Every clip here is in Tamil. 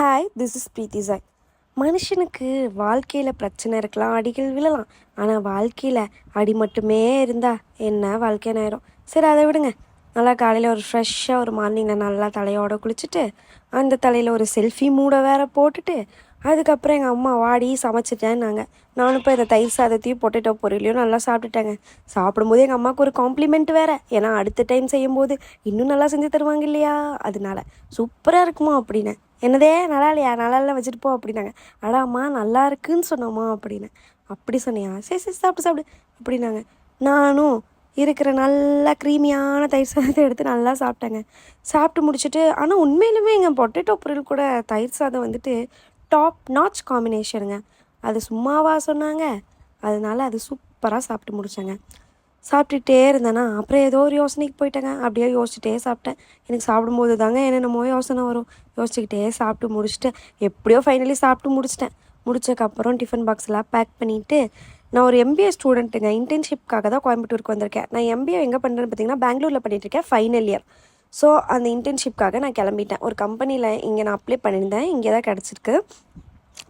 ஹாய், திஸ் இஸ் பிரீத்தி சாய். மனுஷனுக்கு வாழ்க்கையில் பிரச்சனை இருக்கலாம், அடிகள் விழலாம். ஆனால் வாழ்க்கையில் அடி மட்டுமே இருந்தால் என்ன வாழ்க்கைன்னு ஆயிரும். சரி, அதை விடுங்க. நல்லா காலையில் ஒரு ஃப்ரெஷ்ஷாக ஒரு மார்னிங்கில் நல்லா தலையோட குளிச்சுட்டு, அந்த தலையில் ஒரு செல்ஃபி மூடை வேற போட்டுட்டு, அதுக்கப்புறம் எங்கள் அம்மா வாடி சமைச்சிட்டேன்னாங்க. நானும் இப்போ இந்த தயிர் சாதத்தையும் பொட்டேட்டோ பொரியலையும் நல்லா சாப்பிட்டுட்டேங்க. சாப்பிடும்போது எங்கள் அம்மாவுக்கு ஒரு காம்ப்ளிமெண்ட் வேறு. ஏன்னா அடுத்த டைம் செய்யும்போது இன்னும் நல்லா செஞ்சு தருவாங்க இல்லையா, அதனால சூப்பராக இருக்குமா அப்படின்னு. என்னதே நல்லா இல்லையா, நல்லா இல்லை வச்சுட்டு போ அப்படின்னாங்க. அம்மா நல்லா இருக்குன்னு சொன்னோம்மா அப்படின்னு. அப்படி சொன்னியா, சரி சரி சாப்பிட்டு சாப்பிடு அப்படின்னாங்க. நானும் இருக்கிற நல்லா க்ரீமியான தயிர் சாதத்தை எடுத்து நல்லா சாப்பிட்டேங்க. சாப்பிட்டு முடிச்சுட்டு, ஆனால் உண்மையிலுமே எங்கள் பொட்டேட்டோ பொரியல் கூட தயிர் சாதம் வந்துட்டு டாப் நாச் காம்பினேஷனுங்க. அது சும்மாவா சொன்னாங்க, அதனால அது சூப்பராக சாப்பிட்டு முடித்தேங்க. சாப்பிட்டுட்டே இருந்தேன்னா அப்புறம் ஏதோ ஒரு யோசனைக்கு போயிட்டேங்க. அப்படியே யோசிச்சுட்டே சாப்பிட்டேன். எனக்கு சாப்பிடும்போது தாங்க என்னென்னமோ யோசனை வரும். யோசிச்சுக்கிட்டே சாப்பிட்டு முடிச்சுட்டு எப்படியோ ஃபைனலி சாப்பிட்டு முடிச்சிட்டேன். முடிச்சதுக்கப்புறம் டிஃபன் பாக்ஸ்லாம் பேக் பண்ணிவிட்டு, நான் ஒரு எம்பிஏ ஸ்டூடெண்ட்டுங்க. இன்டர்ன்ஷிப்காக தான் கோயம்புத்தூருக்கு வந்திருக்கேன். நான் எம்பிஏ எங்கே பண்ணுறேன்னு பார்த்தீங்கன்னா பெங்களூரில் பண்ணிகிட்ருக்கேன், ஃபைனல் இயர். ஸோ அந்த இன்டர்ன்ஷிப்காக நான் கிளம்பிட்டேன். ஒரு கம்பெனியில் இங்கே நான் அப்ளை பண்ணியிருந்தேன், இங்கே தான் கிடச்சிருக்கு.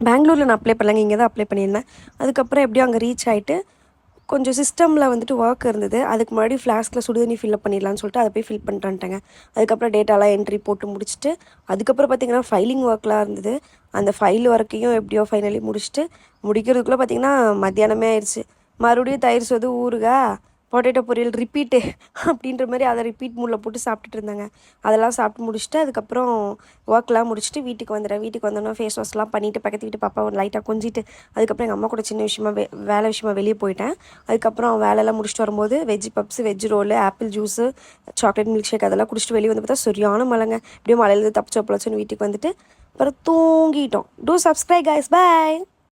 பெங்களூரில் நான் அப்ளை பண்ணலைங்க, இங்கே தான் அப்ளை பண்ணியிருந்தேன். அதுக்கப்புறம் எப்படியோ அங்கே ரீச் ஆகிட்டு கொஞ்சம் சிஸ்டமில் வந்துட்டு ஒர்க் இருந்தது. அதுக்கு முன்னாடி ஃப்ளாஸ்கில் சுடுதண்ணி ஃபில்லப் பண்ணிடலான்னு சொல்லிட்டு அதை போய் ஃபில் பண்ணிட்டேங்க. அதுக்கப்புறம் டேட்டாலாம் என்ட்ரி போட்டு முடிச்சுட்டு, அதுக்கப்புறம் பார்த்திங்கன்னா ஃபைலிங் ஒர்க்லாம் இருந்தது. அந்த ஃபைல் ஒர்க்கையும் எப்படியோ ஃபைனலி முடிச்சுட்டு முடிக்கிறதுக்குள்ளே பார்த்திங்கன்னா மத்தியானமே ஆயிடுச்சு. மறுபடியும் தயிர் சோது, ஊறுகாய், பொட்டேட்டோ பொரியல் ரிப்பீட்டு அப்படின்ற மாதிரி அதை ரிப்பீட் மூடில் போட்டு சாப்பிட்டுட்டு இருந்தாங்க. அதெல்லாம் சாப்பிட்டு முடிச்சுட்டு அதுக்கப்புறம் ஒர்க்லாம் முடிச்சுட்டு வீட்டுக்கு வந்துடுறேன். வீட்டுக்கு வந்தோன்னா ஃபேஸ் வாஷ்லாம் பண்ணிவிட்டு பக்கத்து வீட்டு பாப்பா ஒரு லைட்டாக கொஞ்சிட்டு, அதுக்கப்புறம் எங்கள் அம்மா கூட சின்ன விஷயமா வேலை விஷயமா வெளியே போயிட்டேன். அதுக்கப்புறம் வேலையெல்லாம் முடிச்சுட்டு வரும்போது veg puffs, veg roll, apple juice, chocolate milk shake அதெல்லாம் குடிச்சிட்டு வெளியே வந்து பார்த்தா சரியான மழைங்க. இப்படியே மழையிலேருந்து தப்பிச்சோ பொழச்சோன்னு வீட்டுக்கு வந்துட்டு அப்புறம் தூங்கிட்டோம். Do subscribe guys, bye.